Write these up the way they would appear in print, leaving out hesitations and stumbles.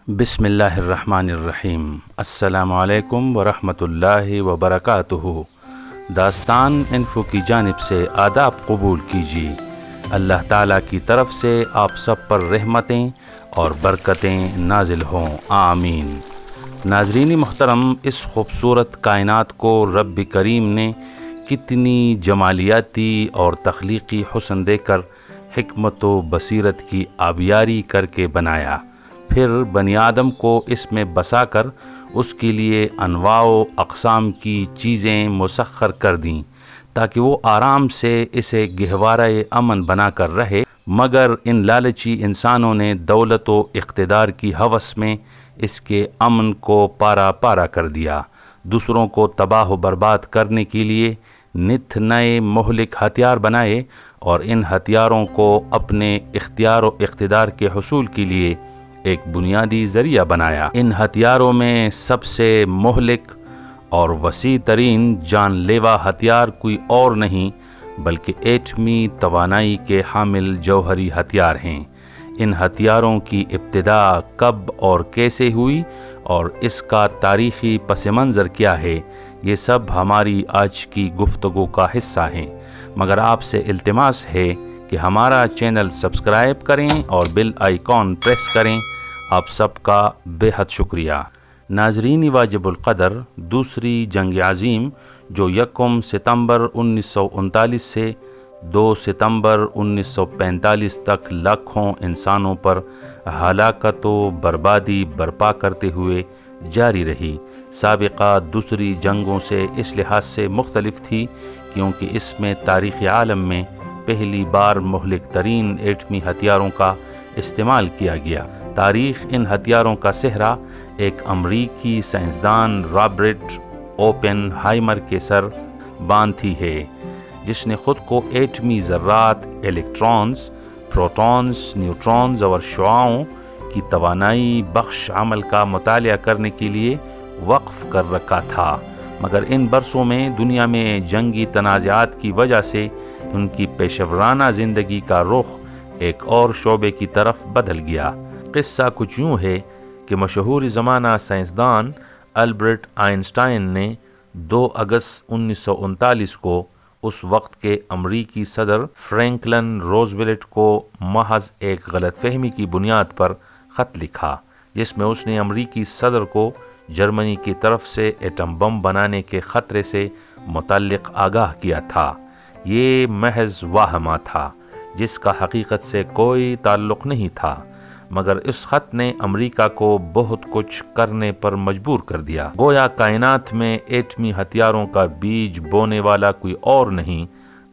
بسم اللہ الرحمن الرحیم۔ السلام علیکم ورحمۃ اللہ وبرکاتہ۔ داستان انفو کی جانب سے آداب قبول کیجیے۔ اللہ تعالیٰ کی طرف سے آپ سب پر رحمتیں اور برکتیں نازل ہوں، آمین۔ ناظرین محترم، اس خوبصورت کائنات کو رب کریم نے کتنی جمالیاتی اور تخلیقی حسن دے کر حکمت و بصیرت کی آبیاری کر کے بنایا، پھر بنی آدم کو اس میں بسا کر اس کے لیے انواع و اقسام کی چیزیں مسخر کر دیں تاکہ وہ آرام سے اسے گہوارہ امن بنا کر رہے، مگر ان لالچی انسانوں نے دولت و اقتدار کی ہوس میں اس کے امن کو پارا پارا کر دیا، دوسروں کو تباہ و برباد کرنے کے لیے نت نئے مہلک ہتھیار بنائے اور ان ہتھیاروں کو اپنے اختیار و اقتدار کے حصول کے لیے ایک بنیادی ذریعہ بنایا۔ ان ہتھیاروں میں سب سے مہلک اور وسیع ترین جان لیوا ہتھیار کوئی اور نہیں بلکہ ایٹمی توانائی کے حامل جوہری ہتھیار ہیں۔ ان ہتھیاروں کی ابتدا کب اور کیسے ہوئی اور اس کا تاریخی پس منظر کیا ہے، یہ سب ہماری آج کی گفتگو کا حصہ ہیں، مگر آپ سے التماس ہے کہ ہمارا چینل سبسکرائب کریں اور بیل آئیکن پریس کریں۔ آپ سب کا بے حد شکریہ۔ ناظرین واجب القدر، دوسری جنگ عظیم جو 1 ستمبر 1939 سے 2 ستمبر 1945 تک لاکھوں انسانوں پر ہلاکت و بربادی برپا کرتے ہوئے جاری رہی، سابقہ دوسری جنگوں سے اس لحاظ سے مختلف تھی کیونکہ اس میں تاریخ عالم میں پہلی بار مہلک ترین ایٹمی ہتھیاروں کا استعمال کیا گیا۔ تاریخ ان ہتھیاروں کا صحرا ایک امریکی سائنسدان رابرٹ اوپن ہائمر کے سر باندھی ہے، جس نے خود کو ایٹمی ذرات، الیکٹرانز، پروٹونز، نیوٹرونز اور شعاعوں کی توانائی بخش عمل کا مطالعہ کرنے کے لیے وقف کر رکھا تھا، مگر ان برسوں میں دنیا میں جنگی تنازعات کی وجہ سے ان کی پیشورانہ زندگی کا رخ ایک اور شعبے کی طرف بدل گیا۔ قصہ کچھ یوں ہے کہ مشہور زمانہ سائنسدان البرٹ آئنسٹائن نے 2 اگست 1939 کو اس وقت کے امریکی صدر فرینکلن روزویلٹ کو محض ایک غلط فہمی کی بنیاد پر خط لکھا، جس میں اس نے امریکی صدر کو جرمنی کی طرف سے ایٹم بم بنانے کے خطرے سے متعلق آگاہ کیا تھا۔ یہ محض واہمہ تھا جس کا حقیقت سے کوئی تعلق نہیں تھا، مگر اس خط نے امریکہ کو بہت کچھ کرنے پر مجبور کر دیا۔ گویا کائنات میں ایٹمی ہتھیاروں کا بیج بونے والا کوئی اور نہیں،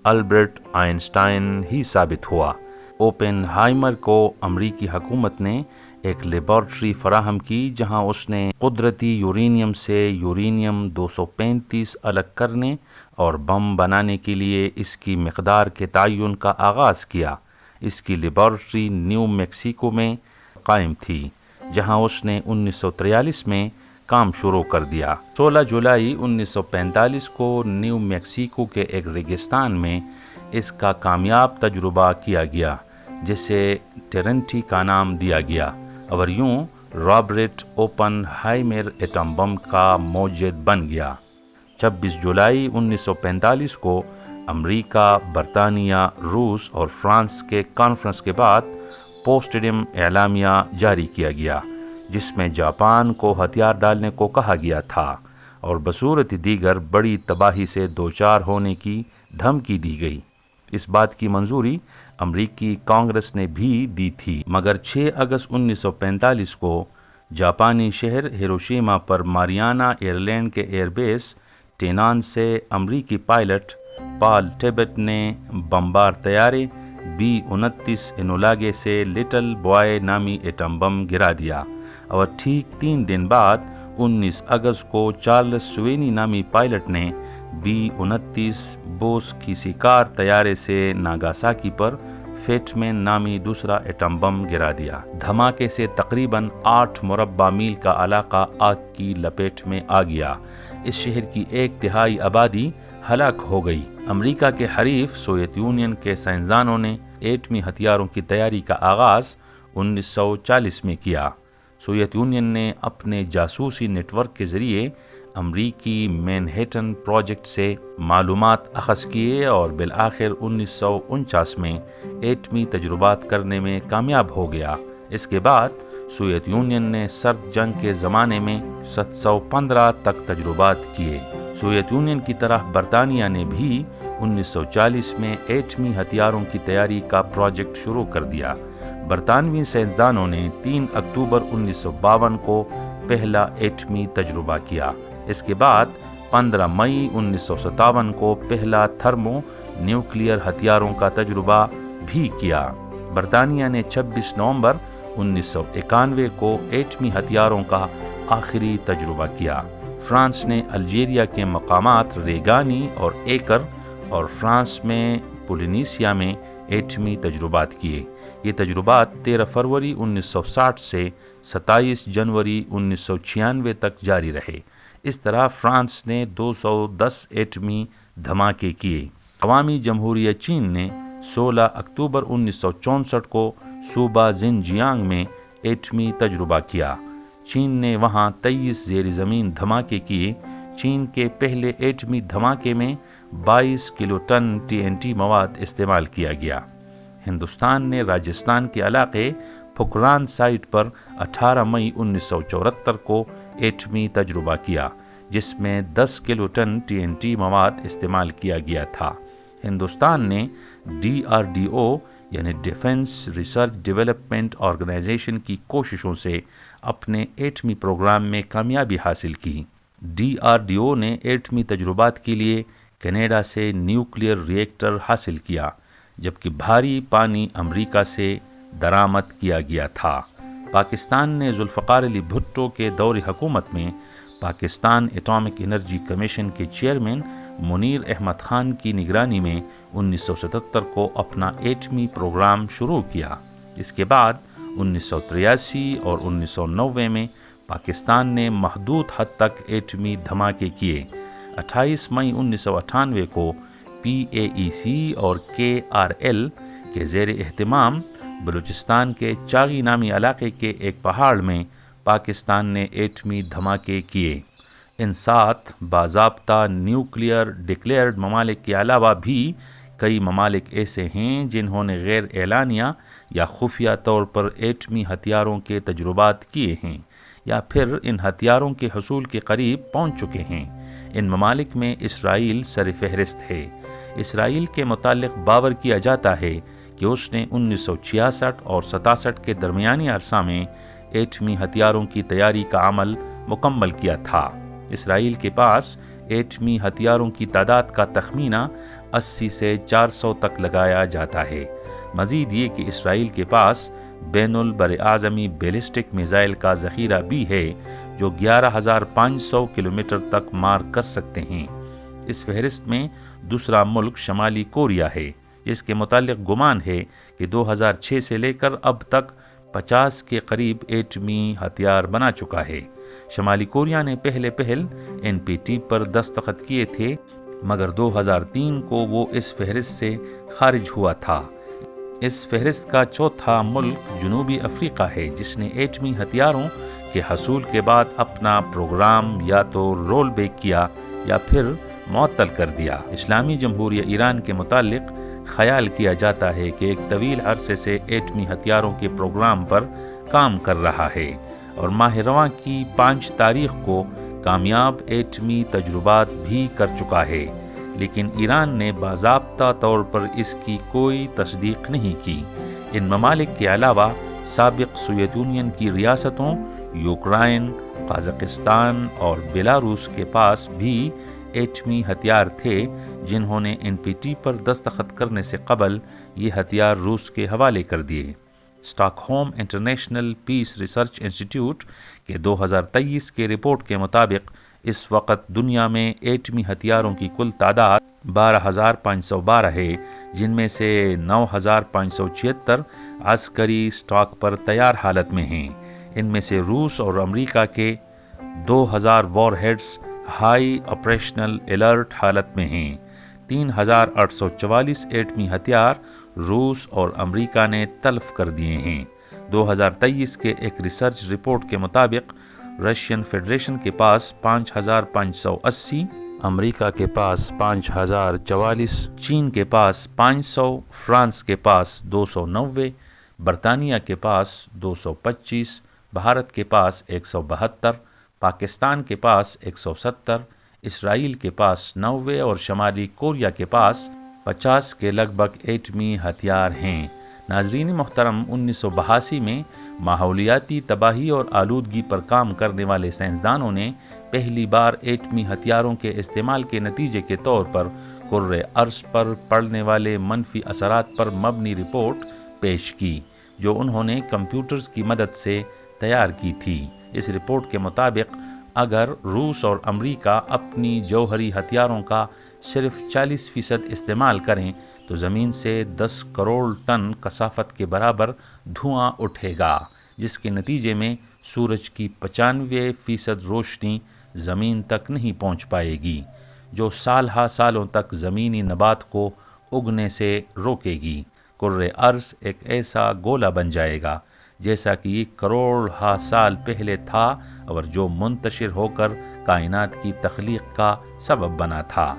البرٹ آئنسٹائن ہی ثابت ہوا۔ اوپن ہائمر کو امریکی حکومت نے ایک لیبارٹری فراہم کی جہاں اس نے قدرتی یورینیم سے یورینیم 235 الگ کرنے اور بم بنانے کے لیے اس کی مقدار کے تعین کا آغاز کیا۔ اس کی لیبارٹری نیو میکسیکو میں قائم تھی، جہاں اس نے 1943 میں کام شروع کر دیا۔ 16 جولائی 1945 کو نیو میکسیکو کے ایک ریگستان میں اس کا کامیاب تجربہ کیا گیا، جسے ٹرنٹی کا نام دیا گیا، اور یوں رابرٹ اوپن ہائمر ایٹم بم کا موجد بن گیا۔ 26 جولائی 1945 کو امریکہ، برطانیہ، روس اور فرانس کے کانفرنس کے بعد پوسٹڈم اعلامیہ جاری کیا گیا، جس میں جاپان کو ہتھیار ڈالنے کو کہا گیا تھا اور بصورت دیگر بڑی تباہی سے دوچار ہونے کی دھمکی دی گئی۔ اس بات کی منظوری امریکی کانگریس نے بھی دی تھی، مگر 6 اگست 1945 کو جاپانی شہر ہیروشیما پر ماریانا ایئرلینڈ کے ایئر بیس ٹینان سے امریکی پائلٹ پال ٹیبٹ نے بمبار طیارے B-29 انولاگے سے لٹل بوائے نامی ایٹم بم گرا دیا، اور ٹھیک 3 دن بعد 19 اگست کو چارلس سوینی نامی پائلٹ نے B-29 بوس کسی کار طیارے سے ناگاساکی پر فیٹمین نامی دوسرا ایٹم بم گرا دیا۔ دھماکے سے تقریباً 8 مربع میل کا علاقہ آگ کی لپیٹ میں آ گیا۔ اس شہر کی 1/3 آبادی ہلاک ہو گئی۔ امریکہ کے حریف سوویت یونین کے سائنسدانوں نے ایٹمی ہتھیاروں کی تیاری کا آغاز 1940 میں کیا۔ سوویت یونین نے اپنے جاسوسی نیٹ ورک کے ذریعے امریکی مینہٹن پروجیکٹ سے معلومات اخذ کیے اور بالآخر 1949 میں ایٹمی تجربات کرنے میں کامیاب ہو گیا۔ اس کے بعد سوویت یونین نے سرد جنگ کے زمانے میں 715 تک تجربات کیے۔ سوویت یونین کی طرح برطانیہ نے بھی 1940 میں ایٹمی ہتھیاروں کی تیاری کا پروجیکٹ شروع کر دیا۔ برطانوی سائنسدانوں نے 3 اکتوبر 1952 کو پہلا ایٹمی تجربہ کیا۔ اس کے بعد 15 مئی 1957 کو پہلا تھرمو نیوکلیئر ہتھیاروں کا تجربہ بھی کیا۔ برطانیہ نے 26 نومبر 1991 کو ایٹمی ہتھیاروں کا آخری تجربہ کیا۔ فرانس نے الجیریا کے مقامات ریگانی اور ایکر اور فرانس میں پولینیسیا میں ایٹمی تجربات کیے۔ یہ تجربات 13 فروری 1960 سے 27 جنوری 1996 تک جاری رہے۔ اس طرح فرانس نے 210 ایٹمی دھماکے کیے۔ عوامی جمہوریہ چین نے 16 اکتوبر 1964 کو صوبہ زنجیانگ میں ایٹمی تجربہ کیا۔ چین نے وہاں 23 زیر زمین دھماکے کیے۔ چین کے پہلے ایٹمی دھماکے میں 22 کلو ٹن TNT مواد استعمال کیا گیا۔ ہندوستان نے راجستھان کے علاقے پھکران سائٹ پر 18 مئی 1974 کو ایٹمی تجربہ کیا، جس میں 10 کلو ٹن TNT مواد استعمال کیا گیا تھا۔ ہندوستان نے DRDO یعنی ڈیفنس ریسرچ ڈیولپمنٹ آرگنائزیشن کی کوششوں سے اپنے ایٹمی پروگرام میں کامیابی حاصل کی۔ DRDO نے ایٹمی تجربات کے لیے کینیڈا سے نیوکلیئر ری ایکٹر حاصل کیا، جبکہ بھاری پانی امریکہ سے درآمد کیا گیا تھا۔ پاکستان نے ذوالفقار علی بھٹو کے دور حکومت میں پاکستان ایٹامک انرجی کمیشن کے چیئرمین منیر احمد خان کی نگرانی میں 1977 کو اپنا ایٹمی پروگرام شروع کیا۔ اس کے بعد 1983 اور 1990 میں پاکستان نے محدود حد تک ایٹمی دھماکے کیے۔ 28 مئی 1998 کو PAEC اور KRL کے زیر اہتمام بلوچستان کے چاغی نامی علاقے کے ایک پہاڑ میں پاکستان نے ایٹمی دھماکے کیے۔ ان 7 باضابطہ نیوکلیئر ڈکلیئرڈ ممالک کے علاوہ بھی کئی ممالک ایسے ہیں جنہوں نے غیر اعلانیہ یا خفیہ طور پر ایٹمی ہتھیاروں کے تجربات کیے ہیں یا پھر ان ہتھیاروں کے حصول کے قریب پہنچ چکے ہیں۔ ان ممالک میں اسرائیل سر فہرست ہے۔ اسرائیل کے متعلق باور کیا جاتا ہے کہ اس نے 1966 اور 67 کے درمیانی عرصہ میں ایٹمی ہتھیاروں کی تیاری کا عمل مکمل کیا تھا۔ اسرائیل کے پاس ایٹمی ہتھیاروں کی تعداد کا تخمینہ 80 سے 400 تک لگایا جاتا ہے۔ مزید یہ کہ اسرائیل کے پاس بین البراعظمی بیلسٹک میزائل کا ذخیرہ بھی ہے جو 11,500 کلومیٹر تک مار کر سکتے ہیں۔ اس فہرست میں دوسرا ملک شمالی کوریا ہے، جس کے متعلق گمان ہے کہ 2006 سے لے کر اب تک 50 کے قریب ایٹمی ہتھیار بنا چکا ہے۔ شمالی کوریا نے پہل NPT پر دستخط کیے تھے، مگر 2003 کو وہ اس فہرست سے خارج ہوا تھا۔ اس فہرست کا چوتھا ملک جنوبی افریقہ ہے، جس نے ایٹمی ہتھیاروں کے حصول کے بعد اپنا پروگرام یا تو رول بیک کیا یا پھر معطل کر دیا۔ اسلامی جمہوریہ ایران کے متعلق خیال کیا جاتا ہے کہ ایک طویل عرصے سے ایٹمی ہتھیاروں کے پروگرام پر کام کر رہا ہے اور ماہ رواں کی 5 تاریخ کو کامیاب ایٹمی تجربات بھی کر چکا ہے، لیکن ایران نے باضابطہ طور پر اس کی کوئی تصدیق نہیں کی۔ ان ممالک کے علاوہ سابق سوویت یونین کی ریاستوں یوکرائن، قازقستان اور بیلاروس کے پاس بھی ایٹمی ہتھیار تھے، جنہوں نے NPT پر دستخط کرنے سے قبل یہ ہتھیار روس کے حوالے کر دیے۔ Stock home international peace research institute کے 2023 کے رپورٹ کے مطابق اس وقت دنیا میں ایٹمی ہتھیاروں کی کل تعداد 12,512 ہے، جن میں سے 9,576 عسکری اسٹاک پر تیار حالت میں ہیں۔ ان میں سے روس اور امریکہ کے 2,000 وار ہیڈز ہائی آپریشنل الرٹ حالت میں ہیں۔ 3,844 ایٹمی ہتھیار روس اور امریکہ نے تلف کر دیے ہیں۔ 2023 کے ایک ریسرچ رپورٹ کے مطابق رشین فیڈریشن کے پاس 5580، امریکہ کے پاس 5044، چین کے پاس 500، فرانس کے پاس 290، برطانیہ کے پاس 225، بھارت کے پاس 172، پاکستان کے پاس 170، اسرائیل کے پاس 90 اور شمالی کوریا کے پاس 50 کے لگ بھگ ایٹمی ہتھیار ہیں۔ ناظرین محترم، 1982 میں ماحولیاتی تباہی اور آلودگی پر کام کرنے والے سائنسدانوں نے پہلی بار ایٹمی ہتھیاروں کے استعمال کے نتیجے کے طور پر کرۂ ارض پر پڑنے والے منفی اثرات پر مبنی رپورٹ پیش کی، جو انہوں نے کمپیوٹرز کی مدد سے تیار کی تھی۔ اس رپورٹ کے مطابق اگر روس اور امریکہ اپنی جوہری ہتھیاروں کا صرف 40% استعمال کریں تو زمین سے 10 کروڑ ٹن کثافت کے برابر دھواں اٹھے گا، جس کے نتیجے میں سورج کی 95% روشنی زمین تک نہیں پہنچ پائے گی، جو سال ہا سالوں تک زمینی نبات کو اگنے سے روکے گی۔ کرۂ ارض ایک ایسا گولہ بن جائے گا جیسا کہ 1 کروڑ ہا سال پہلے تھا اور جو منتشر ہو کر کائنات کی تخلیق کا سبب بنا تھا۔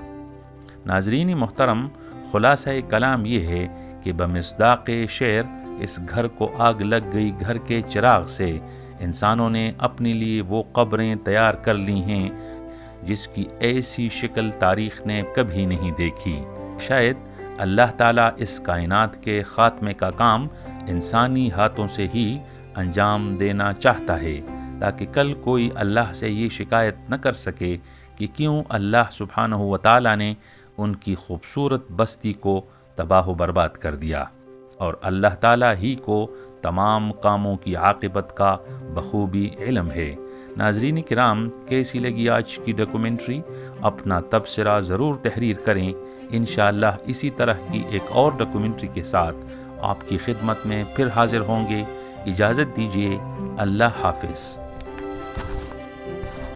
ناظرین محترم، خلاصہ کلام یہ ہے کہ بمصداق شعر اس گھر کو آگ لگ گئی گھر کے چراغ سے، انسانوں نے اپنے لیے وہ قبریں تیار کر لی ہیں جس کی ایسی شکل تاریخ نے کبھی نہیں دیکھی۔ شاید اللہ تعالیٰ اس کائنات کے خاتمے کا کام انسانی ہاتھوں سے ہی انجام دینا چاہتا ہے، تاکہ کل کوئی اللہ سے یہ شکایت نہ کر سکے کہ کیوں اللہ سبحانہ و تعالیٰ نے ان کی خوبصورت بستی کو تباہ و برباد کر دیا، اور اللہ تعالیٰ ہی کو تمام کاموں کی عاقبت کا بخوبی علم ہے۔ ناظرین کرام، کیسی لگی آج کی ڈاکومنٹری؟ اپنا تبصرہ ضرور تحریر کریں۔ انشاءاللہ اسی طرح کی ایک اور ڈاکومنٹری کے ساتھ آپ کی خدمت میں پھر حاضر ہوں گے۔ اجازت دیجیے، اللہ حافظ۔